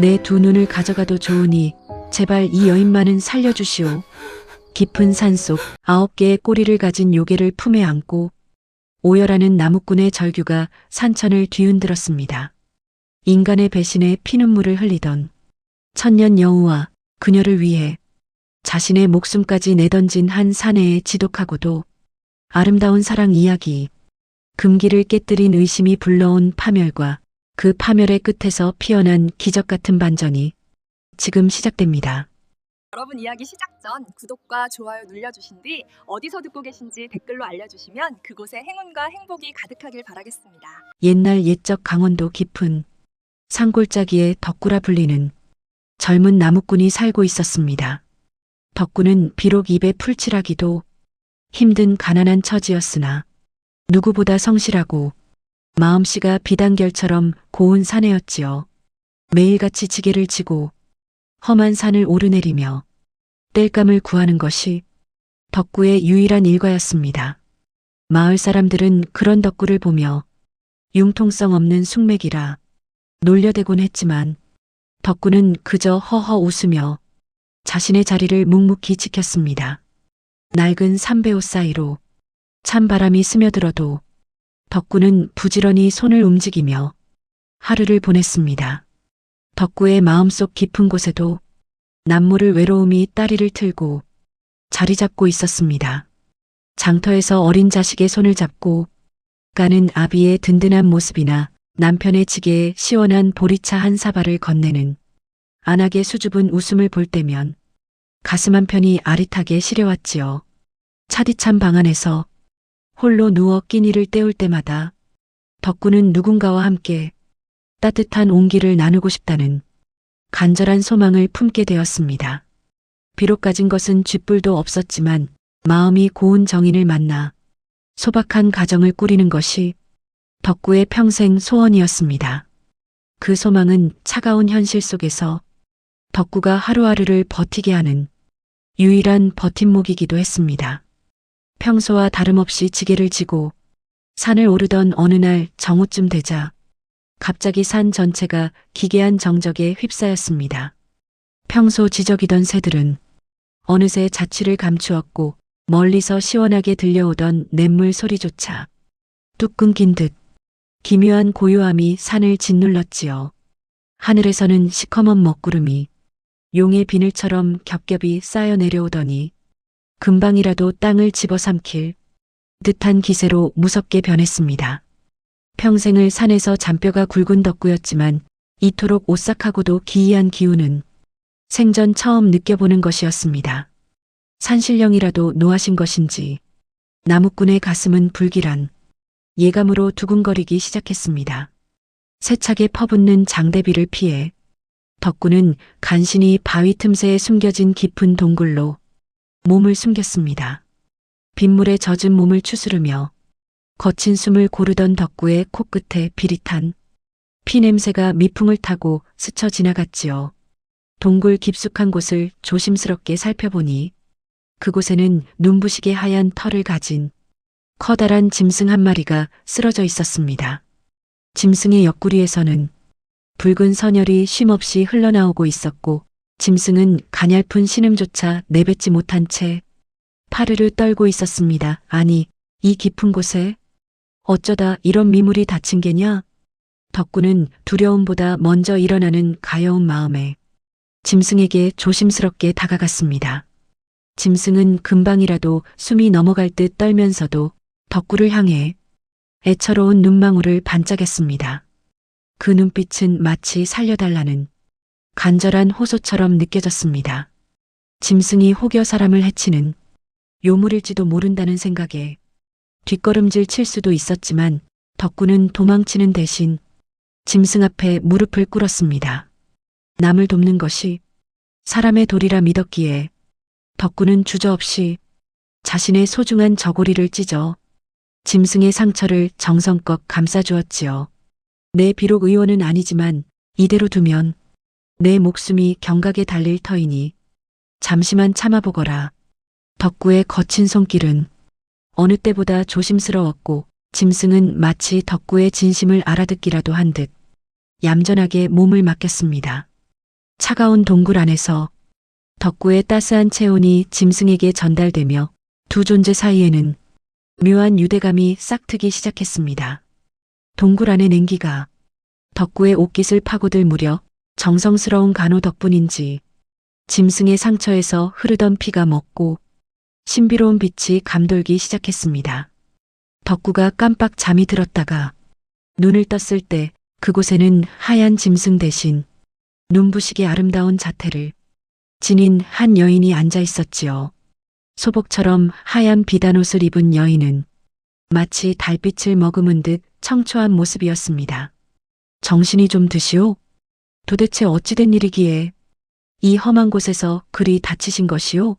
내 두 눈을 가져가도 좋으니 제발 이 여인만은 살려주시오. 깊은 산속 9개의 꼬리를 가진 요괴를 품에 안고 오열하는 나무꾼의 절규가 산천을 뒤흔들었습니다. 인간의 배신에 피눈물을 흘리던 천년 여우와 그녀를 위해 자신의 목숨까지 내던진 한 사내의 지독하고도 아름다운 사랑 이야기, 금기를 깨뜨린 의심이 불러온 파멸과 그 파멸의 끝에서 피어난 기적 같은 반전이 지금 시작됩니다. 여러분 이야기 시작 전 구독과 좋아요 눌러주신 뒤 어디서 듣고 계신지 댓글로 알려주시면 그곳에 행운과 행복이 가득하길 바라겠습니다. 옛날 옛적 강원도 깊은 산골짜기에 덕구라 불리는 젊은 나무꾼이 살고 있었습니다. 덕구는 비록 입에 풀칠하기도 힘든 가난한 처지였으나 누구보다 성실하고 마음씨가 비단결처럼 고운 사내였지요. 매일같이 지게를 지고 험한 산을 오르내리며 땔감을 구하는 것이 덕구의 유일한 일과였습니다. 마을 사람들은 그런 덕구를 보며 융통성 없는 숙맥이라 놀려대곤 했지만 덕구는 그저 허허 웃으며 자신의 자리를 묵묵히 지켰습니다. 낡은 삼배옷 사이로 찬바람이 스며들어도 덕구는 부지런히 손을 움직이며 하루를 보냈습니다. 덕구의 마음속 깊은 곳에도 남모를 외로움이 따리를 틀고 자리 잡고 있었습니다. 장터에서 어린 자식의 손을 잡고 가는 아비의 든든한 모습이나 남편의 지게에 시원한 보리차 한 사발을 건네는 안하게 수줍은 웃음을 볼 때면 가슴 한편이 아릿하게 시려왔지요. 차디찬 방 안에서 홀로 누워 끼니를 때울 때마다 덕구는 누군가와 함께 따뜻한 온기를 나누고 싶다는 간절한 소망을 품게 되었습니다. 비록 가진 것은 쥐뿔도 없었지만 마음이 고운 정인을 만나 소박한 가정을 꾸리는 것이 덕구의 평생 소원이었습니다. 그 소망은 차가운 현실 속에서 덕구가 하루하루를 버티게 하는 유일한 버팀목이기도 했습니다. 평소와 다름없이 지게를 지고 산을 오르던 어느 날 정오쯤 되자 갑자기 산 전체가 기괴한 정적에 휩싸였습니다. 평소 지저귀던 새들은 어느새 자취를 감추었고 멀리서 시원하게 들려오던 냇물 소리조차 뚝 끊긴 듯 기묘한 고요함이 산을 짓눌렀지요. 하늘에서는 시커먼 먹구름이 용의 비늘처럼 겹겹이 쌓여 내려오더니 금방이라도 땅을 집어삼킬 듯한 기세로 무섭게 변했습니다. 평생을 산에서 잔뼈가 굵은 덕구였지만 이토록 오싹하고도 기이한 기운은 생전 처음 느껴보는 것이었습니다. 산신령이라도 노하신 것인지 나무꾼의 가슴은 불길한 예감으로 두근거리기 시작했습니다. 세차게 퍼붓는 장대비를 피해 덕구는 간신히 바위 틈새에 숨겨진 깊은 동굴로 몸을 숨겼습니다. 빗물에 젖은 몸을 추스르며 거친 숨을 고르던 덕구의 코끝에 비릿한 피냄새가 미풍을 타고 스쳐 지나갔지요. 동굴 깊숙한 곳을 조심스럽게 살펴보니 그곳에는 눈부시게 하얀 털을 가진 커다란 짐승 한 마리가 쓰러져 있었습니다. 짐승의 옆구리에서는 붉은 선혈이 쉼없이 흘러나오고 있었고 짐승은 가냘픈 신음조차 내뱉지 못한 채 파르르 떨고 있었습니다. 아니, 이 깊은 곳에 어쩌다 이런 미물이 닫힌 게냐? 덕구는 두려움보다 먼저 일어나는 가여운 마음에 짐승에게 조심스럽게 다가갔습니다. 짐승은 금방이라도 숨이 넘어갈 듯 떨면서도 덕구를 향해 애처로운 눈망울을 반짝였습니다. 그 눈빛은 마치 살려달라는 간절한 호소처럼 느껴졌습니다. 짐승이 혹여 사람을 해치는 요물일지도 모른다는 생각에 뒷걸음질 칠 수도 있었지만 덕구는 도망치는 대신 짐승 앞에 무릎을 꿇었습니다. 남을 돕는 것이 사람의 도리라 믿었기에 덕구는 주저없이 자신의 소중한 저고리를 찢어 짐승의 상처를 정성껏 감싸주었지요. 내 비록 의원은 아니지만 이대로 두면 내 목숨이 경각에 달릴 터이니 잠시만 참아보거라. 덕구의 거친 손길은 어느 때보다 조심스러웠고 짐승은 마치 덕구의 진심을 알아듣기라도 한 듯 얌전하게 몸을 맡겼습니다. 차가운 동굴 안에서 덕구의 따스한 체온이 짐승에게 전달되며 두 존재 사이에는 묘한 유대감이 싹트기 시작했습니다. 동굴 안의 냉기가 덕구의 옷깃을 파고들 무렵 정성스러운 간호 덕분인지 짐승의 상처에서 흐르던 피가 멎고 신비로운 빛이 감돌기 시작했습니다. 덕구가 깜빡 잠이 들었다가 눈을 떴을 때 그곳에는 하얀 짐승 대신 눈부시게 아름다운 자태를 지닌 한 여인이 앉아 있었지요. 소복처럼 하얀 비단옷을 입은 여인은 마치 달빛을 머금은 듯 청초한 모습이었습니다. 정신이 좀 드시오? 도대체 어찌된 일이기에 이 험한 곳에서 그리 다치신 것이오?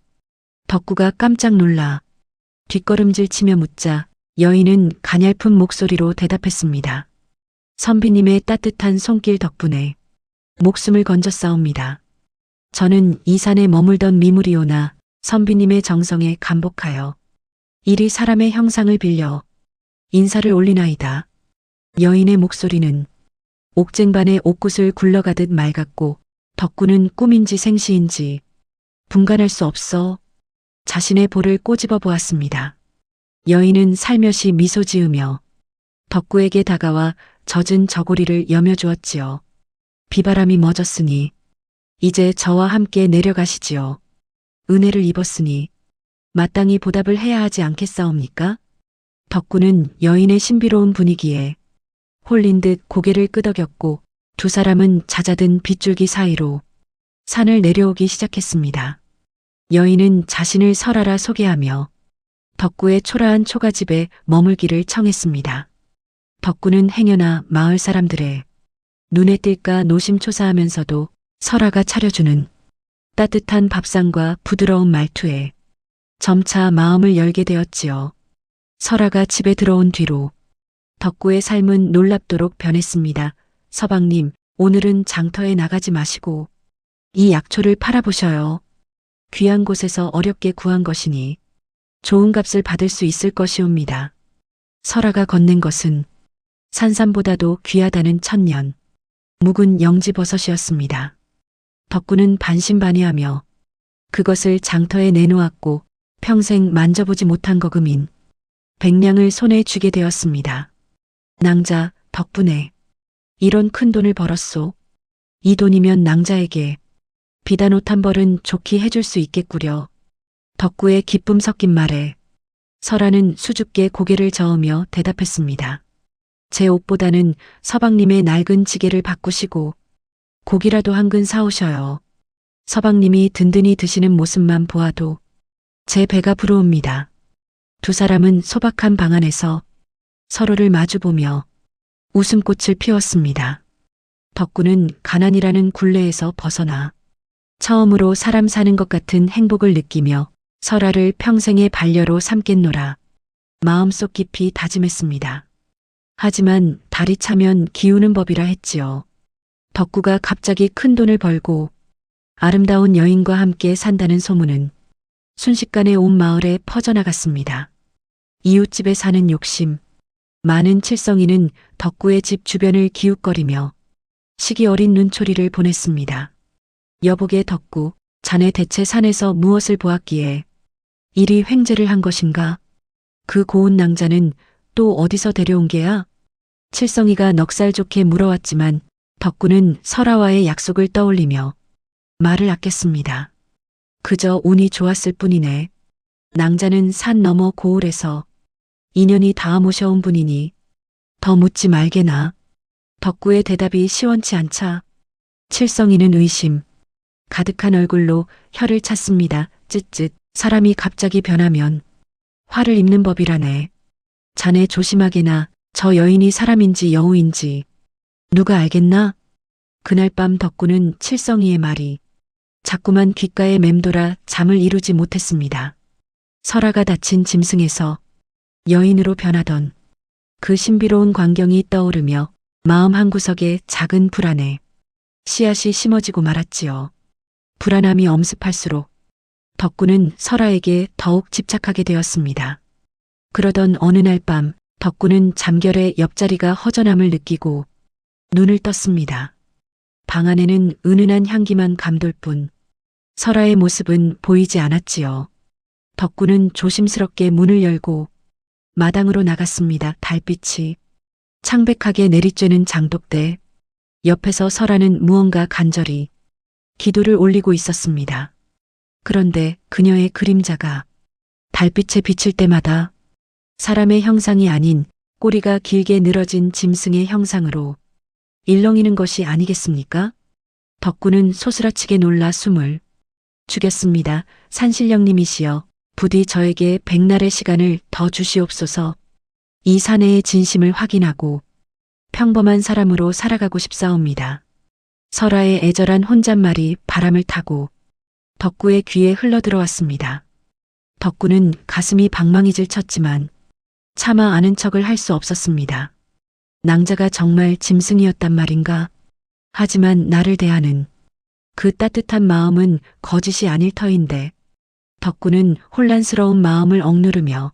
덕구가 깜짝 놀라 뒷걸음질 치며 묻자 여인은 가냘픈 목소리로 대답했습니다. 선비님의 따뜻한 손길 덕분에 목숨을 건졌사옵니다. 저는 이 산에 머물던 미물이오나 선비님의 정성에 감복하여 이리 사람의 형상을 빌려 인사를 올리나이다. 여인의 목소리는 옥쟁반의 옥굿을 굴러가듯 맑았고 덕구는 꿈인지 생시인지 분간할 수 없어 자신의 볼을 꼬집어 보았습니다. 여인은 살며시 미소 지으며 덕구에게 다가와 젖은 저고리를 여며주었지요. 비바람이 멎었으니 이제 저와 함께 내려가시지요. 은혜를 입었으니 마땅히 보답을 해야 하지 않겠사옵니까? 덕구는 여인의 신비로운 분위기에 홀린 듯 고개를 끄덕였고 두 사람은 잦아든 빗줄기 사이로 산을 내려오기 시작했습니다. 여인은 자신을 설하라 소개하며 덕구의 초라한 초가집에 머물기를 청했습니다. 덕구는 행여나 마을 사람들의 눈에 띌까 노심초사하면서도 설아가 차려주는 따뜻한 밥상과 부드러운 말투에 점차 마음을 열게 되었지요. 설아가 집에 들어온 뒤로 덕구의 삶은 놀랍도록 변했습니다. 서방님, 오늘은 장터에 나가지 마시고 이 약초를 팔아보셔요. 귀한 곳에서 어렵게 구한 것이니 좋은 값을 받을 수 있을 것이옵니다. 설아가 건넨 것은 산삼보다도 귀하다는 천년, 묵은 영지버섯이었습니다. 덕구는 반신반의하며 그것을 장터에 내놓았고 평생 만져보지 못한 거금인 100냥을 손에 쥐게 되었습니다. 낭자, 덕분에 이런 큰 돈을 벌었소. 이 돈이면 낭자에게 비단옷 한 벌은 좋게 해줄 수 있겠구려. 덕구의 기쁨 섞인 말에 설아는 수줍게 고개를 저으며 대답했습니다. 제 옷보다는 서방님의 낡은 지게를 바꾸시고 고기라도 한 근 사오셔요. 서방님이 든든히 드시는 모습만 보아도 제 배가 부르옵니다. 두 사람은 소박한 방 안에서 서로를 마주보며 웃음꽃을 피웠습니다. 덕구는 가난이라는 굴레에서 벗어나 처음으로 사람 사는 것 같은 행복을 느끼며 설아를 평생의 반려로 삼겠노라 마음속 깊이 다짐했습니다. 하지만 달이 차면 기우는 법이라 했지요. 덕구가 갑자기 큰 돈을 벌고 아름다운 여인과 함께 산다는 소문은 순식간에 온 마을에 퍼져나갔습니다. 이웃집에 사는 욕심, 많은 칠성이는 덕구의 집 주변을 기웃거리며 시기 어린 눈초리를 보냈습니다. 여보게 덕구, 자네 대체 산에서 무엇을 보았기에 이리 횡재를 한 것인가? 그 고운 낭자는 또 어디서 데려온 게야? 칠성이가 넉살 좋게 물어왔지만 덕구는 설아와의 약속을 떠올리며 말을 아꼈습니다. 그저 운이 좋았을 뿐이네. 낭자는 산 너머 고을에서 인연이 닿아 모셔온 분이니 더 묻지 말게나. 덕구의 대답이 시원치 않자 칠성이는 의심 가득한 얼굴로 혀를 찼습니다. 쯧쯧. 사람이 갑자기 변하면 화를 입는 법이라네. 자네 조심하게나. 저 여인이 사람인지 여우인지 누가 알겠나? 그날 밤 덕구는 칠성이의 말이 자꾸만 귓가에 맴돌아 잠을 이루지 못했습니다. 설아가 다친 짐승에서 여인으로 변하던 그 신비로운 광경이 떠오르며 마음 한구석에 작은 불안에 씨앗이 심어지고 말았지요. 불안함이 엄습할수록 덕구는 설아에게 더욱 집착하게 되었습니다. 그러던 어느 날 밤 덕구는 잠결에 옆자리가 허전함을 느끼고 눈을 떴습니다. 방 안에는 은은한 향기만 감돌 뿐 설아의 모습은 보이지 않았지요. 덕구는 조심스럽게 문을 열고 마당으로 나갔습니다. 달빛이 창백하게 내리쬐는 장독대 옆에서 설아는 무언가 간절히 기도를 올리고 있었습니다. 그런데 그녀의 그림자가 달빛에 비칠 때마다 사람의 형상이 아닌 꼬리가 길게 늘어진 짐승의 형상으로 일렁이는 것이 아니겠습니까? 덕구는 소스라치게 놀라 숨을 죽였습니다. 산신령님이시여, 부디 저에게 백날의 시간을 더 주시옵소서. 이 사내의 진심을 확인하고 평범한 사람으로 살아가고 싶사옵니다. 설아의 애절한 혼잣말이 바람을 타고 덕구의 귀에 흘러들어왔습니다. 덕구는 가슴이 방망이질 쳤지만 차마 아는 척을 할 수 없었습니다. 낭자가 정말 짐승이었단 말인가? 하지만 나를 대하는 그 따뜻한 마음은 거짓이 아닐 터인데 덕구는 혼란스러운 마음을 억누르며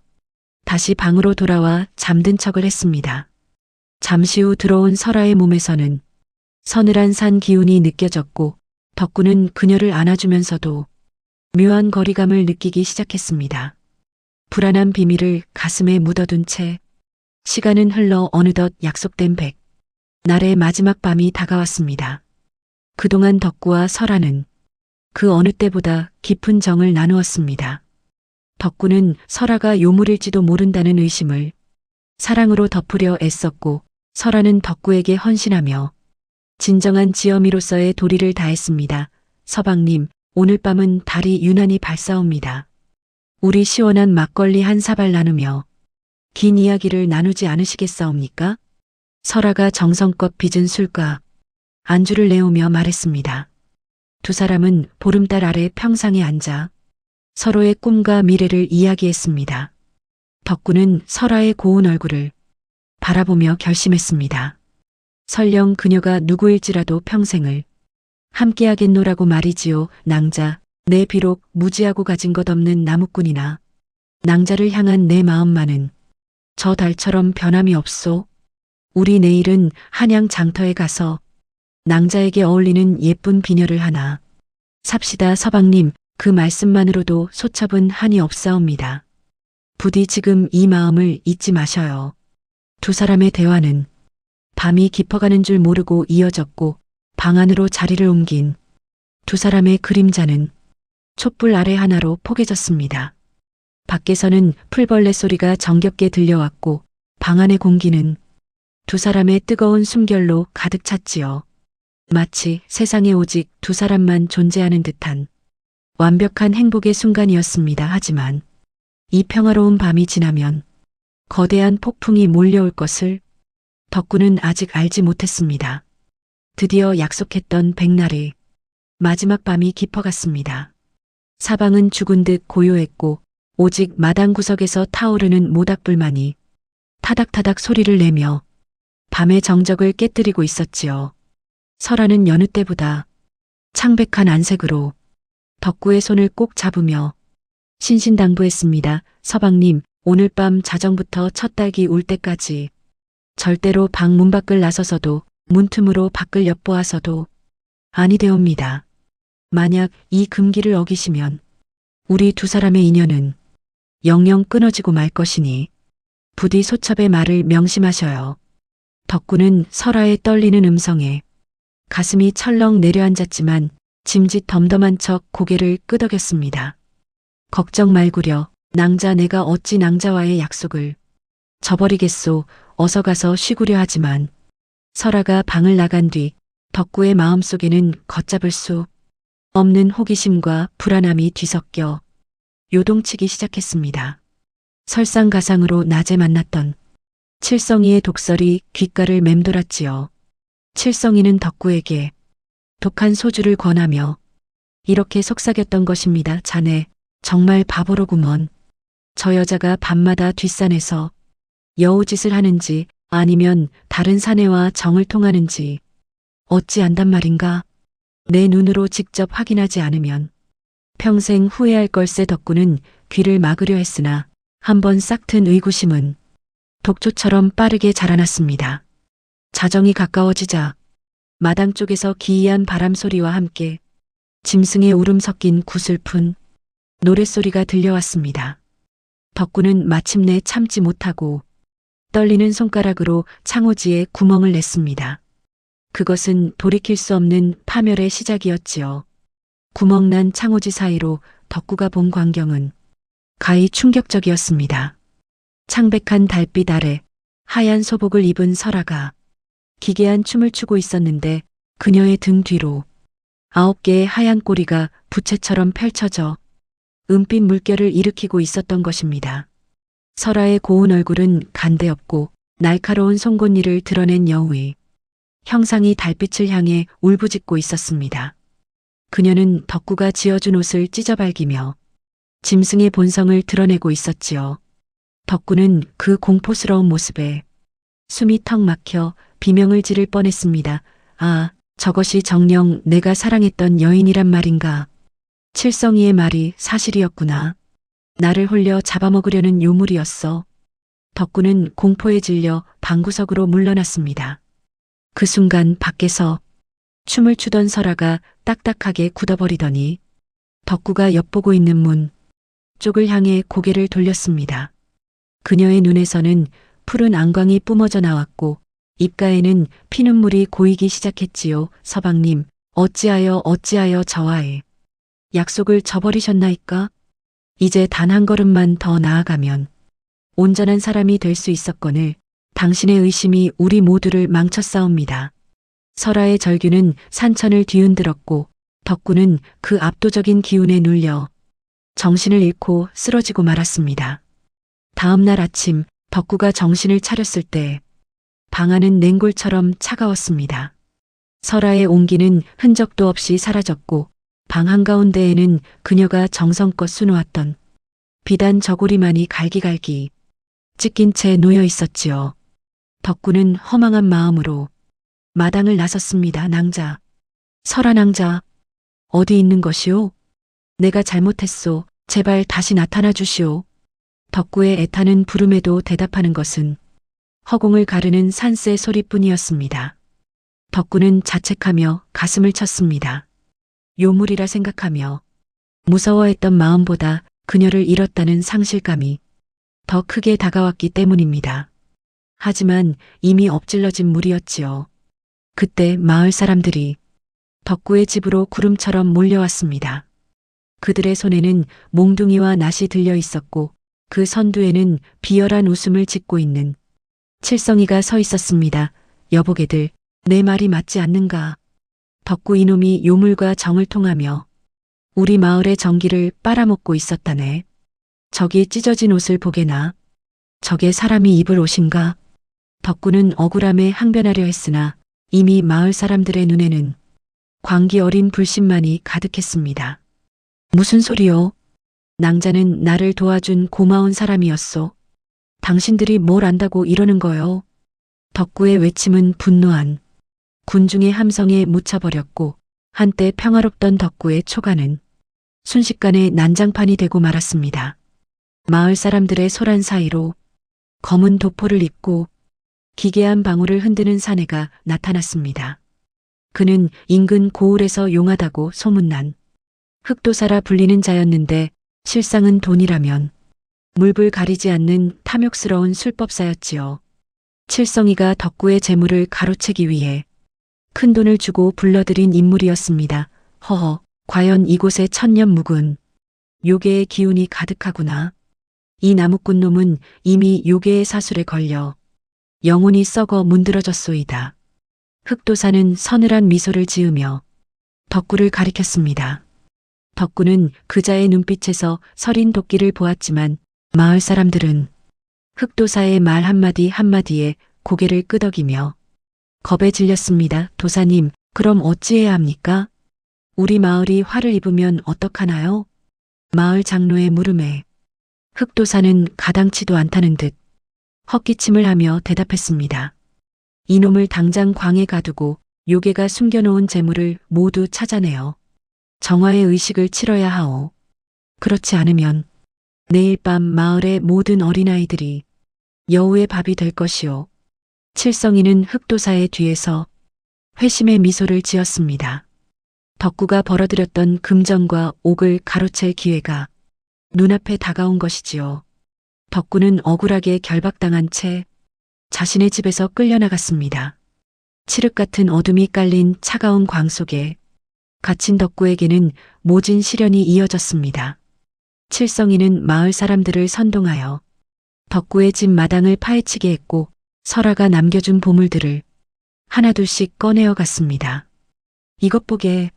다시 방으로 돌아와 잠든 척을 했습니다. 잠시 후 들어온 설아의 몸에서는 서늘한 산 기운이 느껴졌고 덕구는 그녀를 안아주면서도 묘한 거리감을 느끼기 시작했습니다. 불안한 비밀을 가슴에 묻어둔 채 시간은 흘러 어느덧 약속된 날의 마지막 밤이 다가왔습니다. 그동안 덕구와 설아는 그 어느 때보다 깊은 정을 나누었습니다. 덕구는 설아가 요물일지도 모른다는 의심을 사랑으로 덮으려 애썼고 설아는 덕구에게 헌신하며 진정한 지어미로서의 도리를 다했습니다. 서방님, 오늘 밤은 달이 유난히 밝사옵니다. 우리 시원한 막걸리 한 사발 나누며 긴 이야기를 나누지 않으시겠사옵니까? 설아가 정성껏 빚은 술과 안주를 내오며 말했습니다. 두 사람은 보름달 아래 평상에 앉아 서로의 꿈과 미래를 이야기했습니다. 덕구는 설아의 고운 얼굴을 바라보며 결심했습니다. 설령 그녀가 누구일지라도 평생을 함께하겠노라고 말이지요. 낭자, 내 비록 무지하고 가진 것 없는 나무꾼이나 낭자를 향한 내 마음만은 저 달처럼 변함이 없소. 우리 내일은 한양 장터에 가서 낭자에게 어울리는 예쁜 비녀를 하나 삽시다. 서방님, 그 말씀만으로도 소첩은 한이 없사옵니다. 부디 지금 이 마음을 잊지 마셔요. 두 사람의 대화는 밤이 깊어가는 줄 모르고 이어졌고 방 안으로 자리를 옮긴 두 사람의 그림자는 촛불 아래 하나로 포개졌습니다. 밖에서는 풀벌레 소리가 정겹게 들려왔고 방 안의 공기는 두 사람의 뜨거운 숨결로 가득 찼지요. 마치 세상에 오직 두 사람만 존재하는 듯한 완벽한 행복의 순간이었습니다. 하지만 이 평화로운 밤이 지나면 거대한 폭풍이 몰려올 것을 덕구는 아직 알지 못했습니다. 드디어 약속했던 백날의 마지막 밤이 깊어갔습니다. 사방은 죽은 듯 고요했고 오직 마당 구석에서 타오르는 모닥불만이 타닥타닥 소리를 내며 밤의 정적을 깨뜨리고 있었지요. 설아는 여느 때보다 창백한 안색으로 덕구의 손을 꼭 잡으며 신신당부했습니다. 서방님, 오늘 밤 자정부터 첫 딸기 울 때까지 절대로 방 문 밖을 나서서도 문틈으로 밖을 엿보아서도 아니 되옵니다. 만약 이 금기를 어기시면 우리 두 사람의 인연은 영영 끊어지고 말 것이니 부디 소첩의 말을 명심하셔요. 덕구는 설아의 떨리는 음성에 가슴이 철렁 내려앉았지만 짐짓 덤덤한 척 고개를 끄덕였습니다. 걱정 말구려. 낭자, 내가 어찌 낭자와의 약속을 저버리겠소. 어서 가서 쉬구려. 하지만 설아가 방을 나간 뒤 덕구의 마음속에는 걷잡을 수 없는 호기심과 불안함이 뒤섞여 요동치기 시작했습니다. 설상가상으로 낮에 만났던 칠성이의 독설이 귓가를 맴돌았지요. 칠성이는 덕구에게 독한 소주를 권하며 이렇게 속삭였던 것입니다. 자네 정말 바보로구먼. 저 여자가 밤마다 뒷산에서 여우짓을 하는지 아니면 다른 사내와 정을 통하는지 어찌 안단 말인가? 내 눈으로 직접 확인하지 않으면 평생 후회할 걸세. 덕구는 귀를 막으려 했으나 한번 싹튼 의구심은 독초처럼 빠르게 자라났습니다. 자정이 가까워지자 마당 쪽에서 기이한 바람 소리와 함께 짐승의 울음 섞인 구슬픈 노랫소리가 들려왔습니다. 덕구는 마침내 참지 못하고 떨리는 손가락으로 창호지에 구멍을 냈습니다. 그것은 돌이킬 수 없는 파멸의 시작이었지요. 구멍난 창호지 사이로 덕구가 본 광경은 가히 충격적이었습니다. 창백한 달빛 아래 하얀 소복을 입은 설아가 기괴한 춤을 추고 있었는데 그녀의 등 뒤로 9개의 하얀 꼬리가 부채처럼 펼쳐져 은빛 물결을 일으키고 있었던 것입니다. 설아의 고운 얼굴은 간대없고 날카로운 송곳니를 드러낸 여우의 형상이 달빛을 향해 울부짖고 있었습니다. 그녀는 덕구가 지어준 옷을 찢어발기며 짐승의 본성을 드러내고 있었지요. 덕구는 그 공포스러운 모습에 숨이 턱 막혀 비명을 지를 뻔했습니다. 아, 저것이 정녕 내가 사랑했던 여인이란 말인가. 칠성이의 말이 사실이었구나. 나를 홀려 잡아먹으려는 요물이었어. 덕구는 공포에 질려 방구석으로 물러났습니다. 그 순간 밖에서 춤을 추던 설아가 딱딱하게 굳어버리더니 덕구가 엿보고 있는 문 쪽을 향해 고개를 돌렸습니다. 그녀의 눈에서는 푸른 안광이 뿜어져 나왔고 입가에는 피눈물이 고이기 시작했지요. 서방님, 어찌하여 저와의 약속을 저버리셨나이까? 이제 단 한 걸음만 더 나아가면 온전한 사람이 될 수 있었거늘 당신의 의심이 우리 모두를 망쳤사옵니다. 설아의 절규는 산천을 뒤흔들었고 덕구는 그 압도적인 기운에 눌려 정신을 잃고 쓰러지고 말았습니다. 다음 날 아침 덕구가 정신을 차렸을 때 방 안은 냉골처럼 차가웠습니다. 설아의 온기는 흔적도 없이 사라졌고 방 한가운데에는 그녀가 정성껏 수놓았던 비단 저고리만이 갈기갈기 찢긴 채 놓여 있었지요. 덕구는 허망한 마음으로 마당을 나섰습니다. 낭자, 설아 낭자, 어디 있는 것이오? 내가 잘못했소. 제발 다시 나타나 주시오. 덕구의 애타는 부름에도 대답하는 것은 허공을 가르는 산새 소리뿐이었습니다. 덕구는 자책하며 가슴을 쳤습니다. 요물이라 생각하며 무서워했던 마음보다 그녀를 잃었다는 상실감이 더 크게 다가왔기 때문입니다. 하지만 이미 엎질러진 물이었지요. 그때 마을 사람들이 덕구의 집으로 구름처럼 몰려왔습니다. 그들의 손에는 몽둥이와 낫이 들려 있었고 그 선두에는 비열한 웃음을 짓고 있는 칠성이가 서 있었습니다. 여보게들, 내 말이 맞지 않는가? 덕구 이놈이 요물과 정을 통하며 우리 마을의 전기를 빨아먹고 있었다네. 저기 찢어진 옷을 보게나. 저게 사람이 입을 옷인가? 덕구는 억울함에 항변하려 했으나 이미 마을 사람들의 눈에는 광기 어린 불신만이 가득했습니다. 무슨 소리요? 낭자는 나를 도와준 고마운 사람이었소. 당신들이 뭘 안다고 이러는 거요? 덕구의 외침은 분노한 군중의 함성에 묻혀버렸고 한때 평화롭던 덕구의 초가는 순식간에 난장판이 되고 말았습니다. 마을 사람들의 소란 사이로 검은 도포를 입고 기괴한 방울을 흔드는 사내가 나타났습니다. 그는 인근 고을에서 용하다고 소문난 흑도사라 불리는 자였는데 실상은 돈이라면 물불 가리지 않는 탐욕스러운 술법사였지요. 칠성이가 덕구의 재물을 가로채기 위해 큰 돈을 주고 불러들인 인물이었습니다. 허허, 과연 이곳에 천년 묵은 요괴의 기운이 가득하구나. 이 나무꾼 놈은 이미 요괴의 사술에 걸려 영혼이 썩어 문드러졌소이다. 흑도사는 서늘한 미소를 지으며 덕구를 가리켰습니다. 덕구는 그자의 눈빛에서 서린 도끼를 보았지만 마을 사람들은 흑도사의 말 한마디 한마디에 고개를 끄덕이며 겁에 질렸습니다. 도사님, 그럼 어찌해야 합니까? 우리 마을이 화를 입으면 어떡하나요? 마을 장로의 물음에 흑도사는 가당치도 않다는 듯 헛기침을 하며 대답했습니다. 이놈을 당장 광에 가두고 요괴가 숨겨놓은 재물을 모두 찾아내어 정화의 의식을 치러야 하오. 그렇지 않으면 내일 밤 마을의 모든 어린아이들이 여우의 밥이 될 것이오. 칠성이는 흑도사의 뒤에서 회심의 미소를 지었습니다. 덕구가 벌어들였던 금전과 옥을 가로챌 기회가 눈앞에 다가온 것이지요. 덕구는 억울하게 결박당한 채 자신의 집에서 끌려나갔습니다. 칠흑 같은 어둠이 깔린 차가운 광 속에 갇힌 덕구에게는 모진 시련이 이어졌습니다. 칠성이는 마을 사람들을 선동하여 덕구의 집 마당을 파헤치게 했고 설아가 남겨준 보물들을 하나둘씩 꺼내어 갔습니다. 이것 보게,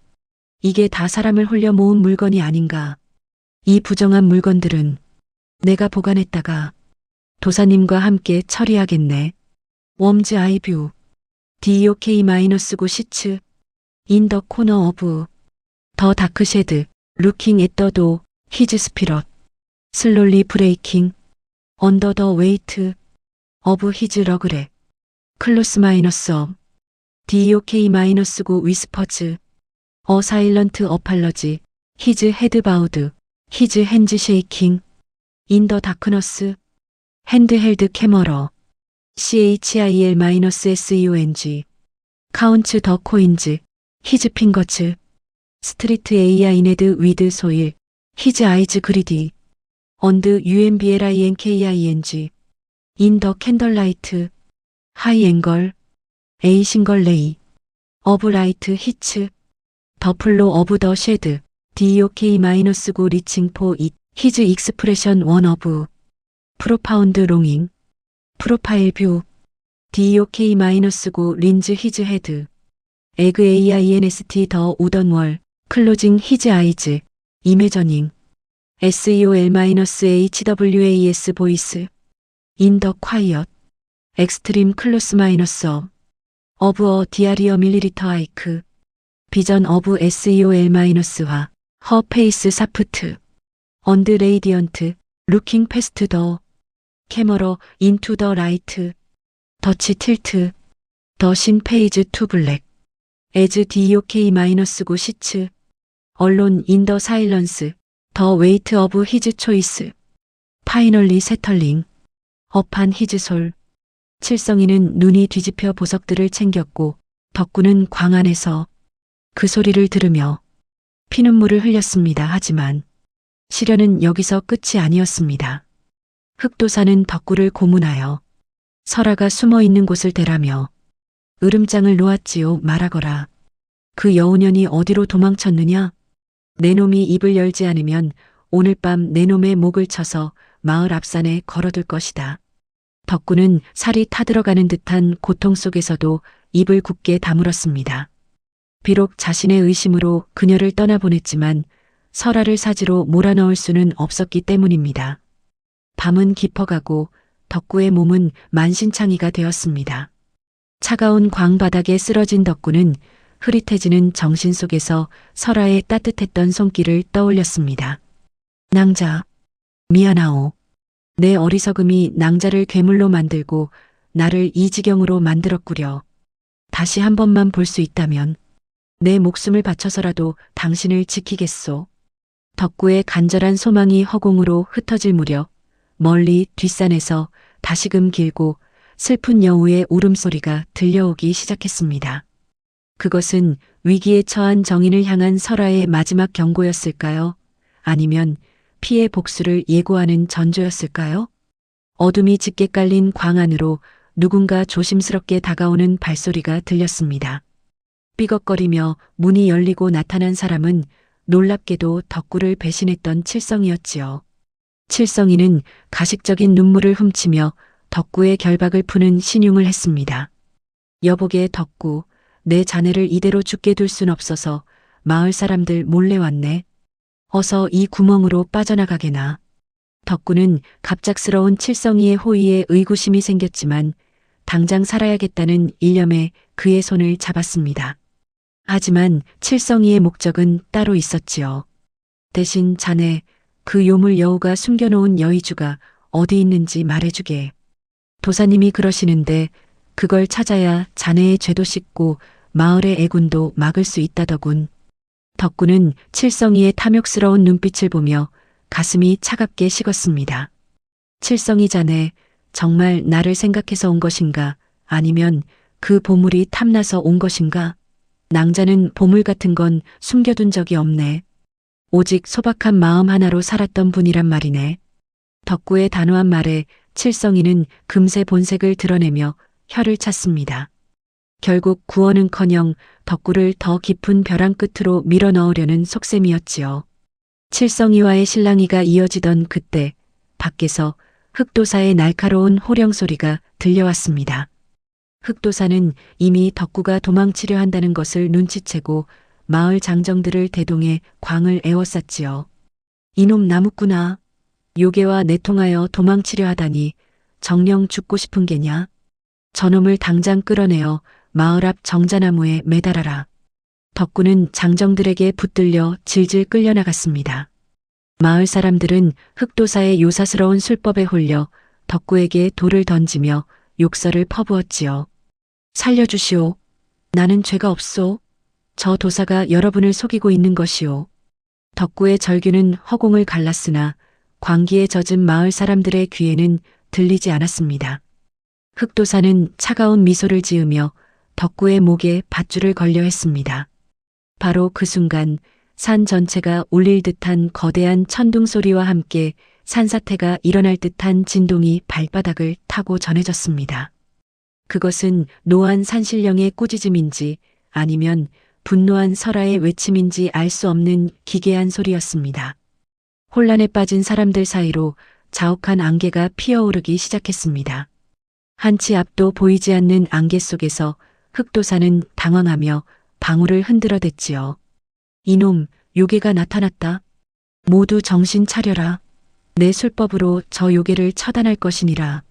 이게 다 사람을 홀려 모은 물건이 아닌가. 이 부정한 물건들은 내가 보관했다가 도사님과 함께 처리하겠네. 웜즈 아이뷰 DOK-9 시츠 인 더 코너 오브 더 다크쉐드 루킹 앳 더 도 히즈 스피럿 슬롤리 브레이킹 언더 더 웨이트 오브 히즈 러그렛 클로스 마이너스 업 DOK-9 위스퍼즈 어 사일런트 어팔러지 히즈 헤드 바우드 히즈 핸즈 쉐이킹 인 더 다크너스 핸드헬드 캐머러 CHIL-SEONG 카운츠 더 코인즈 히즈 핑거츠 스트리트 AI네드 위드 소일 히즈 아이즈 그리디 언드 UMBLINKING 인 더 캔들라이트 하이 앵걸 A 싱글 레이 어브 라이트 히츠 더 플로 어브 더 쉐드 DOK-9 리칭 포 잇 히즈 익스프레션 원 어브 프로파운드 롱잉 프로파일 뷰 DOK-9 린즈 히즈 헤드 에그 AINST 더 우던월 클로징 히즈 아이즈 이매저닝 SEOL-HWAS 보이스 인 더 콰이엇 엑스트림 클로스 마이너스 어브 어 디아리어 밀리리터 아이크 비전 어브 SEOL-화 허 페이스 사프트 언드 레이디언트 루킹 패스트 더 캐머러 인투 더 라이트 더치 틸트 더 신 페이즈 투 블랙 에즈 DOK-9 시츠 언론 인 더 사일런스 더 웨이트 오브 히즈 초이스 파이널리 세털링 업한 히즈 솔 칠성이는 눈이 뒤집혀 보석들을 챙겼고 덕구는 광 안에서 그 소리를 들으며 피눈물을 흘렸습니다. 하지만 시련은 여기서 끝이 아니었습니다. 흑도사는 덕구를 고문하여 설아가 숨어 있는 곳을 대라며 으름장을 놓았지요. 말하거라. 그 여우년이 어디로 도망쳤느냐? 내 놈이 입을 열지 않으면 오늘 밤 내 놈의 목을 쳐서 마을 앞산에 걸어둘 것이다. 덕구는 살이 타들어가는 듯한 고통 속에서도 입을 굳게 다물었습니다. 비록 자신의 의심으로 그녀를 떠나보냈지만 설아를 사지로 몰아넣을 수는 없었기 때문입니다. 밤은 깊어가고 덕구의 몸은 만신창이가 되었습니다. 차가운 광바닥에 쓰러진 덕구는 흐릿해지는 정신 속에서 설아의 따뜻했던 손길을 떠올렸습니다. 낭자, 미안하오. 내 어리석음이 낭자를 괴물로 만들고 나를 이 지경으로 만들었구려. 다시 한 번만 볼 수 있다면 내 목숨을 바쳐서라도 당신을 지키겠소. 덕구의 간절한 소망이 허공으로 흩어질 무렵 멀리 뒷산에서 다시금 길고 슬픈 여우의 울음소리가 들려오기 시작했습니다. 그것은 위기에 처한 정인을 향한 설아의 마지막 경고였을까요? 아니면 피해 복수를 예고하는 전조였을까요? 어둠이 짙게 깔린 광 안으로 누군가 조심스럽게 다가오는 발소리가 들렸습니다. 삐걱거리며 문이 열리고 나타난 사람은 놀랍게도 덕구를 배신했던 칠성이었지요. 칠성이는 가식적인 눈물을 훔치며 덕구의 결박을 푸는 신용을 했습니다. 여보게 덕구, 내 자네를 이대로 죽게 둘 순 없어서 마을 사람들 몰래 왔네. 어서 이 구멍으로 빠져나가게나. 덕구는 갑작스러운 칠성이의 호의에 의구심이 생겼지만 당장 살아야겠다는 일념에 그의 손을 잡았습니다. 하지만 칠성이의 목적은 따로 있었지요. 대신 자네, 그 요물 여우가 숨겨놓은 여의주가 어디 있는지 말해주게. 도사님이 그러시는데 그걸 찾아야 자네의 죄도 씻고 마을의 애군도 막을 수 있다더군. 덕구는 칠성이의 탐욕스러운 눈빛을 보며 가슴이 차갑게 식었습니다. 칠성이 자네, 정말 나를 생각해서 온 것인가? 아니면 그 보물이 탐나서 온 것인가? 낭자는 보물 같은 건 숨겨둔 적이 없네. 오직 소박한 마음 하나로 살았던 분이란 말이네. 덕구의 단호한 말에 칠성이는 금세 본색을 드러내며 혀를 찼습니다. 결국 구원은커녕 덕구를 더 깊은 벼랑 끝으로 밀어넣으려는 속셈이었지요. 칠성이와의 실랑이가 이어지던 그때 밖에서 흑도사의 날카로운 호령 소리가 들려왔습니다. 흑도사는 이미 덕구가 도망치려 한다는 것을 눈치채고 마을 장정들을 대동해 광을 에워쌌지요. 이놈 나무꾼아, 요괴와 내통하여 도망치려 하다니 정녕 죽고 싶은 게냐? 저놈을 당장 끌어내어 마을 앞 정자나무에 매달아라. 덕구는 장정들에게 붙들려 질질 끌려나갔습니다. 마을 사람들은 흑도사의 요사스러운 술법에 홀려 덕구에게 돌을 던지며 욕설을 퍼부었지요. 살려주시오. 나는 죄가 없소. 저 도사가 여러분을 속이고 있는 것이오. 덕구의 절규는 허공을 갈랐으나 광기에 젖은 마을 사람들의 귀에는 들리지 않았습니다. 흑도사는 차가운 미소를 지으며 덕구의 목에 밧줄을 걸려 했습니다. 바로 그 순간 산 전체가 울릴 듯한 거대한 천둥 소리와 함께 산사태가 일어날 듯한 진동이 발바닥을 타고 전해졌습니다. 그것은 노한 산신령의 꾸짖음인지 아니면 분노한 설아의 외침인지 알 수 없는 기괴한 소리였습니다. 혼란에 빠진 사람들 사이로 자욱한 안개가 피어오르기 시작했습니다. 한치 앞도 보이지 않는 안개 속에서 흑도사는 당황하며 방울을 흔들어댔지요. 이놈, 요괴가 나타났다. 모두 정신 차려라. 내 술법으로 저 요괴를 처단할 것이니라.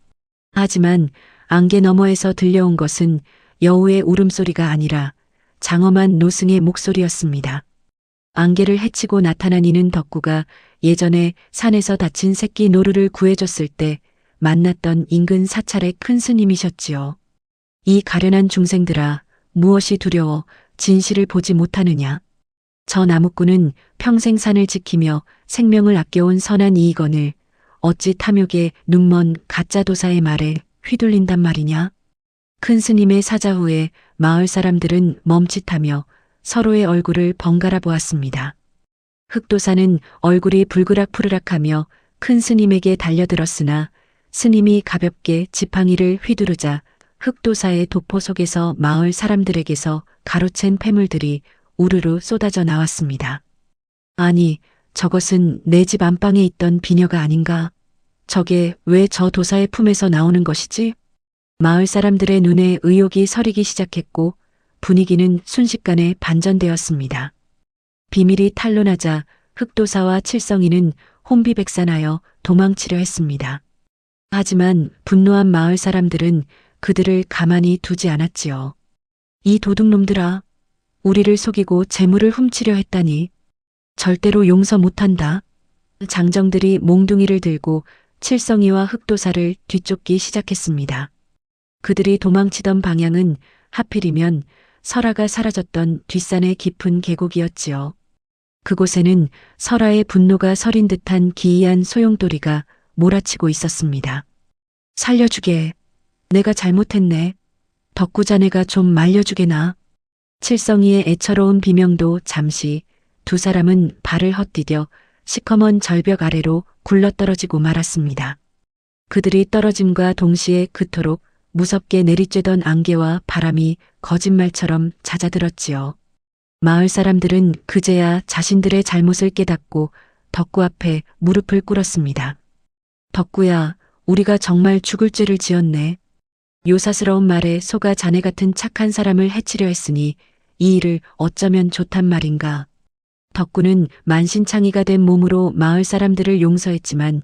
하지만 안개 너머에서 들려온 것은 여우의 울음소리가 아니라 장엄한 노승의 목소리였습니다. 안개를 헤치고 나타난 이는 덕구가 예전에 산에서 다친 새끼 노루를 구해줬을 때 만났던 인근 사찰의 큰 스님이셨지요. 이 가련한 중생들아, 무엇이 두려워 진실을 보지 못하느냐. 저 나무꾼은 평생 산을 지키며 생명을 아껴온 선한 이익원을 어찌 탐욕에 눈먼 가짜 도사의 말에 휘둘린단 말이냐. 큰 스님의 사자 후에 마을 사람들은 멈칫하며 서로의 얼굴을 번갈아 보았습니다. 흑도사는 얼굴이 불그락푸르락하며 큰 스님에게 달려들었으나 스님이 가볍게 지팡이를 휘두르자 흑도사의 도포 속에서 마을 사람들에게서 가로챈 폐물들이 우르르 쏟아져 나왔습니다. 아니, 저것은 내 집 안방에 있던 비녀가 아닌가? 저게 왜 저 도사의 품에서 나오는 것이지? 마을 사람들의 눈에 의욕이 서리기 시작했고 분위기는 순식간에 반전되었습니다. 비밀이 탄로나자 흑도사와 칠성이는 혼비백산하여 도망치려 했습니다. 하지만 분노한 마을 사람들은 그들을 가만히 두지 않았지요. 이 도둑놈들아, 우리를 속이고 재물을 훔치려 했다니 절대로 용서 못한다. 장정들이 몽둥이를 들고 칠성이와 흑도사를 뒤쫓기 시작했습니다. 그들이 도망치던 방향은 하필이면 설아가 사라졌던 뒷산의 깊은 계곡이었지요. 그곳에는 설아의 분노가 서린 듯한 기이한 소용돌이가 몰아치고 있었습니다. 살려주게. 내가 잘못했네. 덕구자네가 좀 말려주게나. 칠성이의 애처로운 비명도 잠시 두 사람은 발을 헛디뎌 시커먼 절벽 아래로 굴러떨어지고 말았습니다. 그들이 떨어짐과 동시에 그토록 무섭게 내리쬐던 안개와 바람이 거짓말처럼 잦아들었지요. 마을 사람들은 그제야 자신들의 잘못을 깨닫고 덕구 앞에 무릎을 꿇었습니다. 덕구야, 우리가 정말 죽을 죄를 지었네. 요사스러운 말에 속아 자네 같은 착한 사람을 해치려 했으니 이 일을 어쩌면 좋단 말인가. 덕구는 만신창이가 된 몸으로 마을 사람들을 용서했지만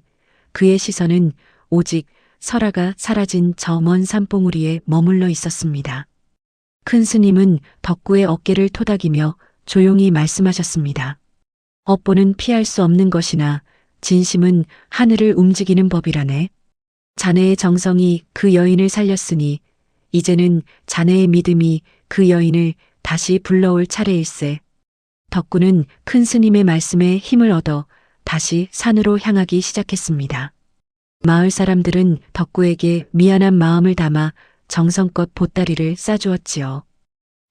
그의 시선은 오직 설아가 사라진 저 먼 산봉우리에 머물러 있었습니다. 큰 스님은 덕구의 어깨를 토닥이며 조용히 말씀하셨습니다. 업보는 피할 수 없는 것이나 진심은 하늘을 움직이는 법이라네. 자네의 정성이 그 여인을 살렸으니 이제는 자네의 믿음이 그 여인을 다시 불러올 차례일세. 덕구는 큰 스님의 말씀에 힘을 얻어 다시 산으로 향하기 시작했습니다. 마을 사람들은 덕구에게 미안한 마음을 담아 정성껏 보따리를 싸주었지요.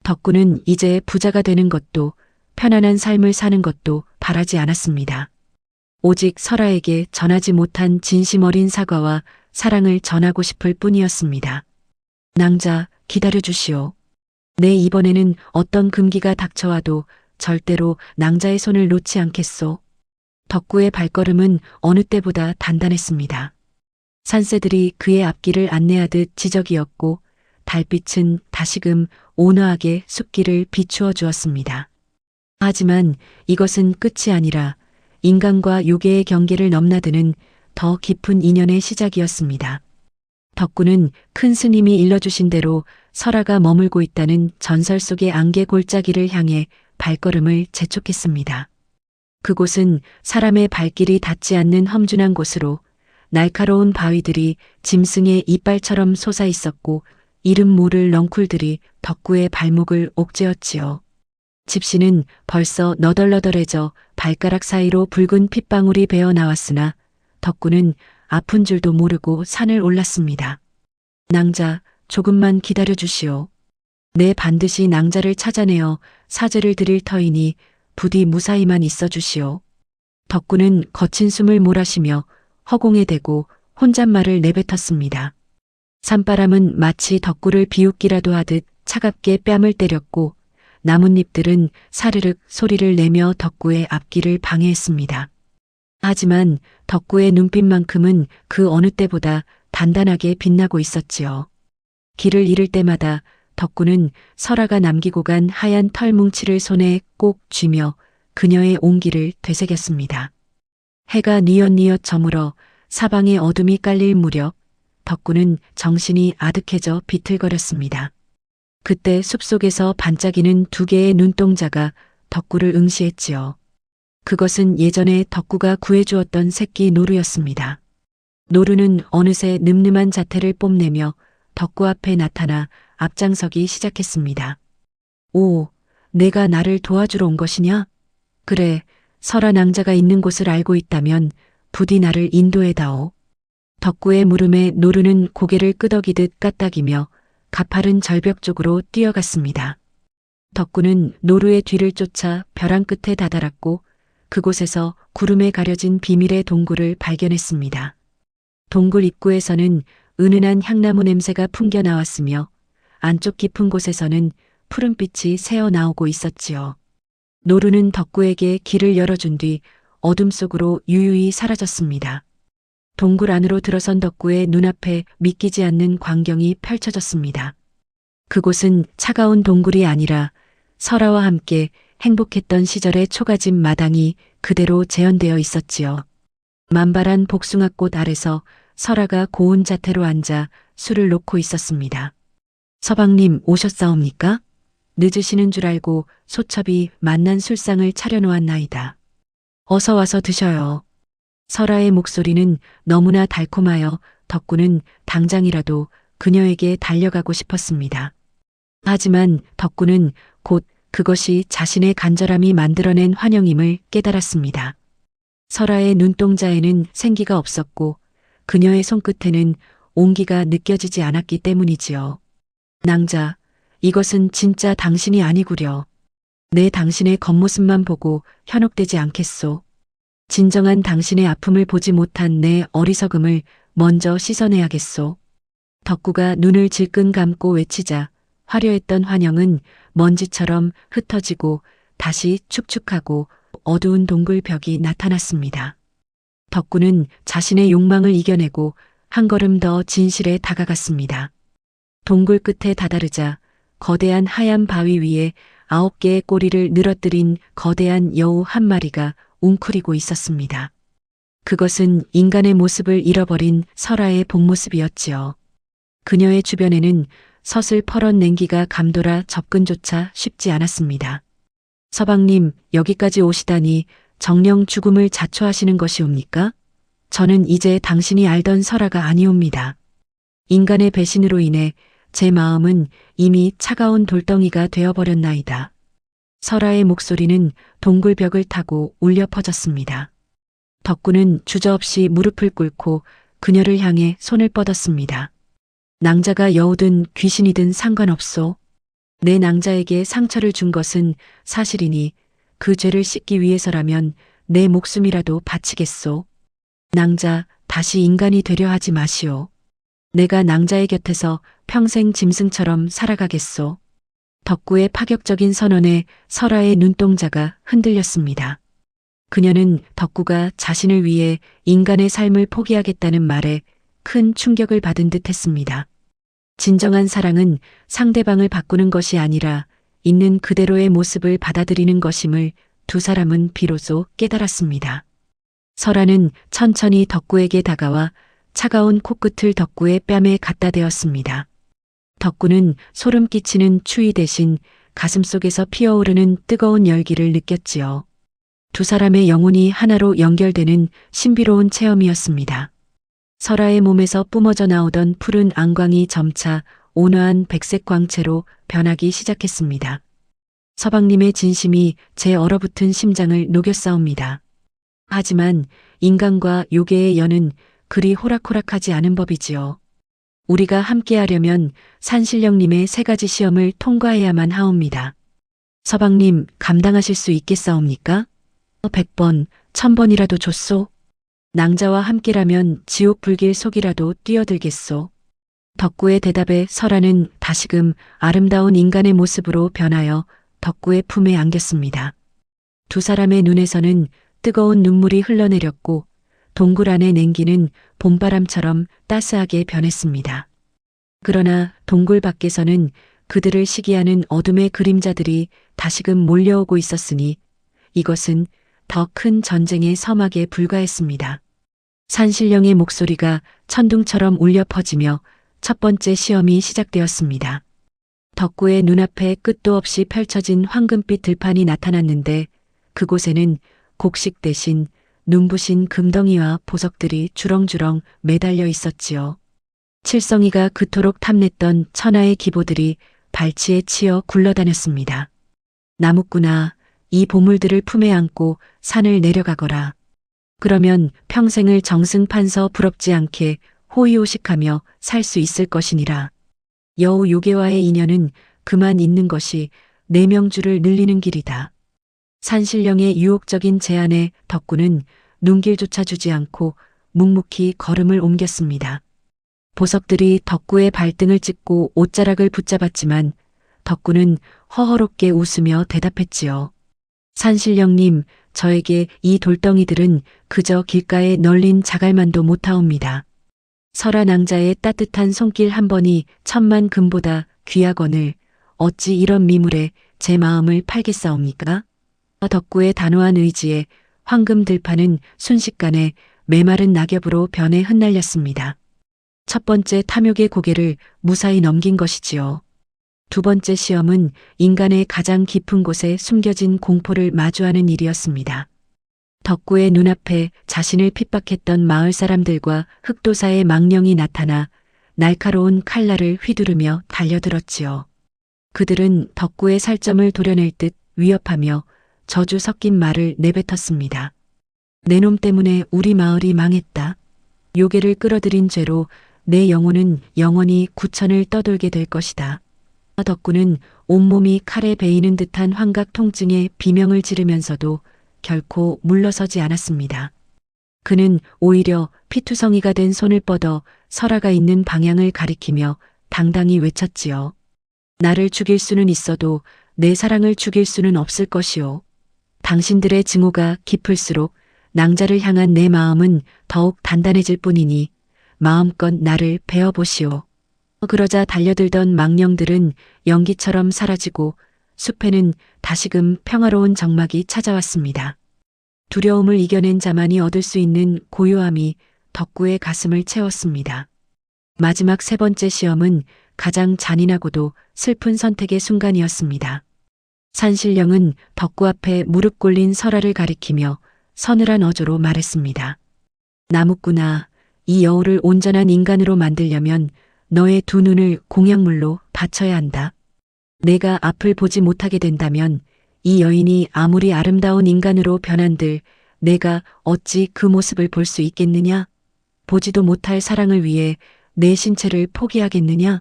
덕구는 이제 부자가 되는 것도 편안한 삶을 사는 것도 바라지 않았습니다. 오직 설아에게 전하지 못한 진심 어린 사과와 사랑을 전하고 싶을 뿐이었습니다. 낭자, 기다려 주시오. 내 이번에는 어떤 금기가 닥쳐와도 절대로 낭자의 손을 놓지 않겠소. 덕구의 발걸음은 어느 때보다 단단했습니다. 산새들이 그의 앞길을 안내하듯 지적이었고 달빛은 다시금 온화하게 숲길을 비추어 주었습니다. 하지만 이것은 끝이 아니라 인간과 요괴의 경계를 넘나드는 더 깊은 인연의 시작이었습니다. 덕구는 큰 스님이 일러주신 대로 설아가 머물고 있다는 전설 속의 안개 골짜기를 향해 발걸음을 재촉했습니다. 그곳은 사람의 발길이 닿지 않는 험준한 곳으로 날카로운 바위들이 짐승의 이빨처럼 솟아 있었고 이름 모를 넝쿨들이 덕구의 발목을 옥죄었지요. 집시는 벌써 너덜너덜해져 발가락 사이로 붉은 핏방울이 배어 나왔으나 덕구는 아픈 줄도 모르고 산을 올랐습니다. 낭자, 조금만 기다려 주시오. 내 반드시 낭자를 찾아내어 사죄를 드릴 터이니 부디 무사히만 있어 주시오. 덕구는 거친 숨을 몰아쉬며 허공에 대고 혼잣말을 내뱉었습니다. 산바람은 마치 덕구를 비웃기라도 하듯 차갑게 뺨을 때렸고 나뭇잎들은 사르륵 소리를 내며 덕구의 앞길을 방해했습니다. 하지만 덕구의 눈빛만큼은 그 어느 때보다 단단하게 빛나고 있었지요. 길을 잃을 때마다 덕구는 설아가 남기고 간 하얀 털 뭉치를 손에 꼭 쥐며 그녀의 온기를 되새겼습니다. 해가 뉘엿뉘엿 저물어 사방에 어둠이 깔릴 무렵 덕구는 정신이 아득해져 비틀거렸습니다. 그때 숲속에서 반짝이는 두 개의 눈동자가 덕구를 응시했지요. 그것은 예전에 덕구가 구해주었던 새끼 노루였습니다. 노루는 어느새 늠름한 자태를 뽐내며 덕구 앞에 나타나 앞장서기 시작했습니다. 오, 내가 나를 도와주러 온 것이냐? 그래, 설아 낭자가 있는 곳을 알고 있다면 부디 나를 인도해다오. 덕구의 물음에 노루는 고개를 끄덕이듯 까딱이며 가파른 절벽 쪽으로 뛰어갔습니다. 덕구는 노루의 뒤를 쫓아 벼랑 끝에 다다랐고 그곳에서 구름에 가려진 비밀의 동굴을 발견했습니다. 동굴 입구에서는 은은한 향나무 냄새가 풍겨 나왔으며 안쪽 깊은 곳에서는 푸른빛이 새어 나오고 있었지요. 노루는 덕구에게 길을 열어준 뒤 어둠 속으로 유유히 사라졌습니다. 동굴 안으로 들어선 덕구의 눈앞에 믿기지 않는 광경이 펼쳐졌습니다. 그곳은 차가운 동굴이 아니라 설아와 함께 행복했던 시절의 초가집 마당이 그대로 재현되어 있었지요. 만발한 복숭아꽃 아래서 설아가 고운 자태로 앉아 술을 놓고 있었습니다. 서방님 오셨사옵니까? 늦으시는 줄 알고 소첩이 맛난 술상을 차려놓았나이다. 어서 와서 드셔요. 설아의 목소리는 너무나 달콤하여 덕구는 당장이라도 그녀에게 달려가고 싶었습니다. 하지만 덕구는 곧 그것이 자신의 간절함이 만들어낸 환영임을 깨달았습니다. 설아의 눈동자에는 생기가 없었고 그녀의 손끝에는 온기가 느껴지지 않았기 때문이지요. 낭자, 이것은 진짜 당신이 아니구려. 내 당신의 겉모습만 보고 현혹되지 않겠소. 진정한 당신의 아픔을 보지 못한 내 어리석음을 먼저 씻어내야겠소. 덕구가 눈을 질끈 감고 외치자 화려했던 환영은 먼지처럼 흩어지고 다시 축축하고 어두운 동굴 벽이 나타났습니다. 덕구는 자신의 욕망을 이겨내고 한 걸음 더 진실에 다가갔습니다. 동굴 끝에 다다르자 거대한 하얀 바위 위에 9개의 꼬리를 늘어뜨린 거대한 여우 한 마리가 웅크리고 있었습니다. 그것은 인간의 모습을 잃어버린 설아의 본모습이었지요. 그녀의 주변에는 서슬퍼런 냉기가 감돌아 접근조차 쉽지 않았습니다. 서방님, 여기까지 오시다니 정령 죽음을 자초하시는 것이옵니까? 저는 이제 당신이 알던 설아가 아니옵니다. 인간의 배신으로 인해 제 마음은 이미 차가운 돌덩이가 되어버렸나이다. 설아의 목소리는 동굴벽을 타고 울려 퍼졌습니다. 덕구는 주저없이 무릎을 꿇고 그녀를 향해 손을 뻗었습니다. 낭자가 여우든 귀신이든 상관없소. 내 낭자에게 상처를 준 것은 사실이니 그 죄를 씻기 위해서라면 내 목숨이라도 바치겠소. 낭자, 다시 인간이 되려 하지 마시오. 내가 낭자의 곁에서 평생 짐승처럼 살아가겠소. 덕구의 파격적인 선언에 설아의 눈동자가 흔들렸습니다. 그녀는 덕구가 자신을 위해 인간의 삶을 포기하겠다는 말에 큰 충격을 받은 듯 했습니다. 진정한 사랑은 상대방을 바꾸는 것이 아니라 있는 그대로의 모습을 받아들이는 것임을 두 사람은 비로소 깨달았습니다. 설아는 천천히 덕구에게 다가와 차가운 코끝을 덕구의 뺨에 갖다 대었습니다. 덕구는 소름 끼치는 추위 대신 가슴속에서 피어오르는 뜨거운 열기를 느꼈지요. 두 사람의 영혼이 하나로 연결되는 신비로운 체험이었습니다. 설아의 몸에서 뿜어져 나오던 푸른 안광이 점차 온화한 백색 광채로 변하기 시작했습니다. 서방님의 진심이 제 얼어붙은 심장을 녹였사옵니다. 하지만 인간과 요괴의 연은 그리 호락호락하지 않은 법이지요. 우리가 함께하려면 산신령님의 3가지 시험을 통과해야만 하옵니다. 서방님, 감당하실 수 있겠사옵니까? 100번, 1000번이라도 좋소. 낭자와 함께라면 지옥 불길 속이라도 뛰어들겠소. 덕구의 대답에 설아는 다시금 아름다운 인간의 모습으로 변하여 덕구의 품에 안겼습니다. 두 사람의 눈에서는 뜨거운 눈물이 흘러내렸고 동굴 안의 냉기는 봄바람처럼 따스하게 변했습니다. 그러나 동굴 밖에서는 그들을 시기하는 어둠의 그림자들이 다시금 몰려오고 있었으니 이것은 더 큰 전쟁의 서막에 불과했습니다. 산신령의 목소리가 천둥처럼 울려 퍼지며 첫 번째 시험이 시작되었습니다. 덕구의 눈앞에 끝도 없이 펼쳐진 황금빛 들판이 나타났는데 그곳에는 곡식 대신 눈부신 금덩이와 보석들이 주렁주렁 매달려 있었지요. 칠성이가 그토록 탐냈던 천하의 기보들이 발치에 치여 굴러다녔습니다. 나무꾼아, 이 보물들을 품에 안고 산을 내려가거라. 그러면 평생을 정승판서 부럽지 않게 호의호식하며 살 수 있을 것이니라. 여우 요괴와의 인연은 그만 있는 것이 내 명주를 늘리는 길이다. 산신령의 유혹적인 제안에 덕구는 눈길조차 주지 않고 묵묵히 걸음을 옮겼습니다. 보석들이 덕구의 발등을 찍고 옷자락을 붙잡았지만 덕구는 허허롭게 웃으며 대답했지요. 산신령님, 저에게 이 돌덩이들은 그저 길가에 널린 자갈만도 못하옵니다. 설아 낭자의 따뜻한 손길 한 번이 1000만 금보다 귀하거늘 어찌 이런 미물에 제 마음을 팔겠사옵니까? 덕구의 단호한 의지에 황금 들판은 순식간에 메마른 낙엽으로 변해 흩날렸습니다. 첫 번째 탐욕의 고개를 무사히 넘긴 것이지요. 두 번째 시험은 인간의 가장 깊은 곳에 숨겨진 공포를 마주하는 일이었습니다. 덕구의 눈앞에 자신을 핍박했던 마을 사람들과 흑도사의 망령이 나타나 날카로운 칼날을 휘두르며 달려들었지요. 그들은 덕구의 살점을 도려낼 듯 위협하며 저주 섞인 말을 내뱉었습니다. 내 놈 때문에 우리 마을이 망했다. 요괴를 끌어들인 죄로 내 영혼은 영원히 구천을 떠돌게 될 것이다. 덕구는 온몸이 칼에 베이는 듯한 환각 통증에 비명을 지르면서도 결코 물러서지 않았습니다. 그는 오히려 피투성이가 된 손을 뻗어 설아가 있는 방향을 가리키며 당당히 외쳤지요. 나를 죽일 수는 있어도 내 사랑을 죽일 수는 없을 것이오. 당신들의 증오가 깊을수록 낭자를 향한 내 마음은 더욱 단단해질 뿐이니 마음껏 나를 베어보시오. 그러자 달려들던 망령들은 연기처럼 사라지고 숲에는 다시금 평화로운 정막이 찾아왔습니다. 두려움을 이겨낸 자만이 얻을 수 있는 고요함이 덕구의 가슴을 채웠습니다. 마지막 3번째 시험은 가장 잔인하고도 슬픈 선택의 순간이었습니다. 산신령은 덕구 앞에 무릎 꿇린 설아를 가리키며 서늘한 어조로 말했습니다. 나무꾼아, 이 여우를 온전한 인간으로 만들려면 너의 두 눈을 공약물로 바쳐야 한다. 내가 앞을 보지 못하게 된다면 이 여인이 아무리 아름다운 인간으로 변한들 내가 어찌 그 모습을 볼 수 있겠느냐? 보지도 못할 사랑을 위해 내 신체를 포기하겠느냐?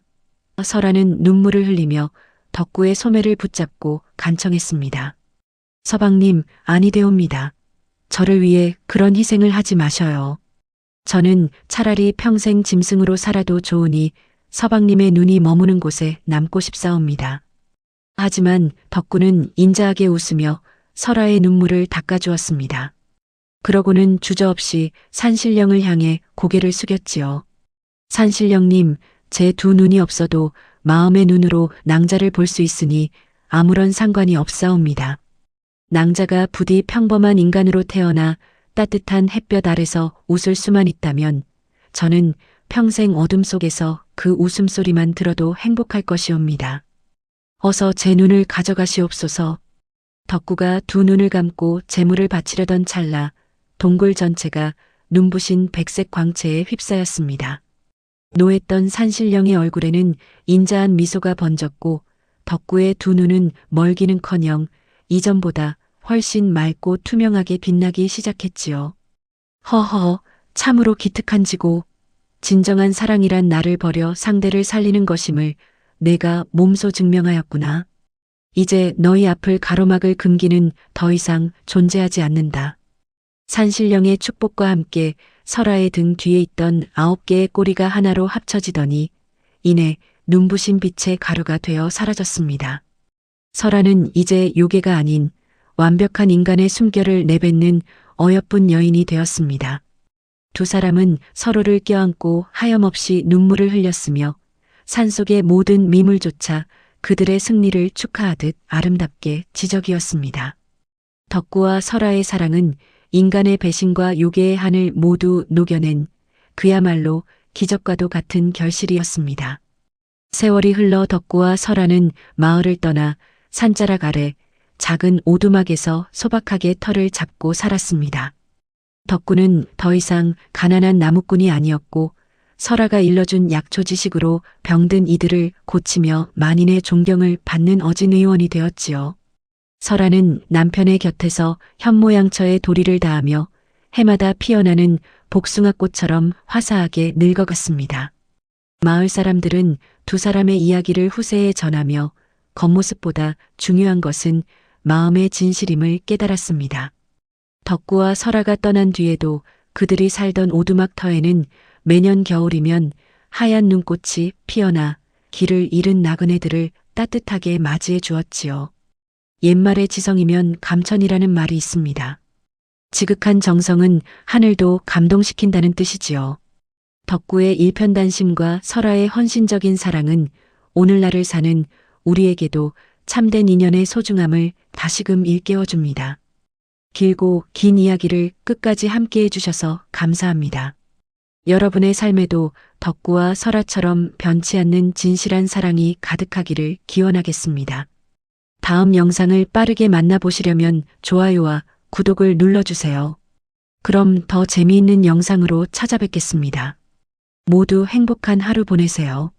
설아는 눈물을 흘리며 덕구의 소매를 붙잡고 간청했습니다. 서방님, 아니되옵니다. 저를 위해 그런 희생을 하지 마셔요. 저는 차라리 평생 짐승으로 살아도 좋으니 서방님의 눈이 머무는 곳에 남고 싶사옵니다. 하지만 덕구는 인자하게 웃으며 설아의 눈물을 닦아주었습니다. 그러고는 주저없이 산신령을 향해 고개를 숙였지요. 산신령님, 제 두 눈이 없어도 마음의 눈으로 낭자를 볼 수 있으니 아무런 상관이 없사옵니다. 낭자가 부디 평범한 인간으로 태어나 따뜻한 햇볕 아래서 웃을 수만 있다면 저는 평생 어둠 속에서 그 웃음소리만 들어도 행복할 것이옵니다. 어서 제 눈을 가져가시옵소서. 덕구가 두 눈을 감고 재물을 바치려던 찰나 동굴 전체가 눈부신 백색 광채에 휩싸였습니다. 노했던 산신령의 얼굴에는 인자한 미소가 번졌고 덕구의 두 눈은 멀기는커녕 이전보다 훨씬 맑고 투명하게 빛나기 시작했지요. 허허, 참으로 기특한지고 진정한 사랑이란 나를 버려 상대를 살리는 것임을 내가 몸소 증명하였구나. 이제 너희 앞을 가로막을 금기는 더 이상 존재하지 않는다. 산신령의 축복과 함께 설아의 등 뒤에 있던 9개의 꼬리가 하나로 합쳐지더니 이내 눈부신 빛의 가루가 되어 사라졌습니다. 설아는 이제 요괴가 아닌 완벽한 인간의 숨결을 내뱉는 어여쁜 여인이 되었습니다. 두 사람은 서로를 껴안고 하염없이 눈물을 흘렸으며 산속의 모든 미물조차 그들의 승리를 축하하듯 아름답게 지저귀었습니다. 덕구와 설아의 사랑은 인간의 배신과 요괴의 한을 모두 녹여낸 그야말로 기적과도 같은 결실이었습니다. 세월이 흘러 덕구와 설아는 마을을 떠나 산자락 아래 작은 오두막에서 소박하게 터를 잡고 살았습니다. 덕구는 더 이상 가난한 나무꾼이 아니었고 설아가 일러준 약초 지식으로 병든 이들을 고치며 만인의 존경을 받는 어진 의원이 되었지요. 설아는 남편의 곁에서 현모양처의 도리를 다하며 해마다 피어나는 복숭아꽃처럼 화사하게 늙어갔습니다. 마을 사람들은 두 사람의 이야기를 후세에 전하며 겉모습보다 중요한 것은 마음의 진실임을 깨달았습니다. 덕구와 설아가 떠난 뒤에도 그들이 살던 오두막 터에는 매년 겨울이면 하얀 눈꽃이 피어나 길을 잃은 나그네들을 따뜻하게 맞이해 주었지요. 옛말의 지성이면 감천이라는 말이 있습니다. 지극한 정성은 하늘도 감동시킨다는 뜻이지요. 덕구의 일편단심과 설아의 헌신적인 사랑은 오늘날을 사는 우리에게도 참된 인연의 소중함을 다시금 일깨워줍니다. 길고 긴 이야기를 끝까지 함께해 주셔서 감사합니다. 여러분의 삶에도 덕구와 설아처럼 변치 않는 진실한 사랑이 가득하기를 기원하겠습니다. 다음 영상을 빠르게 만나보시려면 좋아요와 구독을 눌러주세요. 그럼 더 재미있는 영상으로 찾아뵙겠습니다. 모두 행복한 하루 보내세요.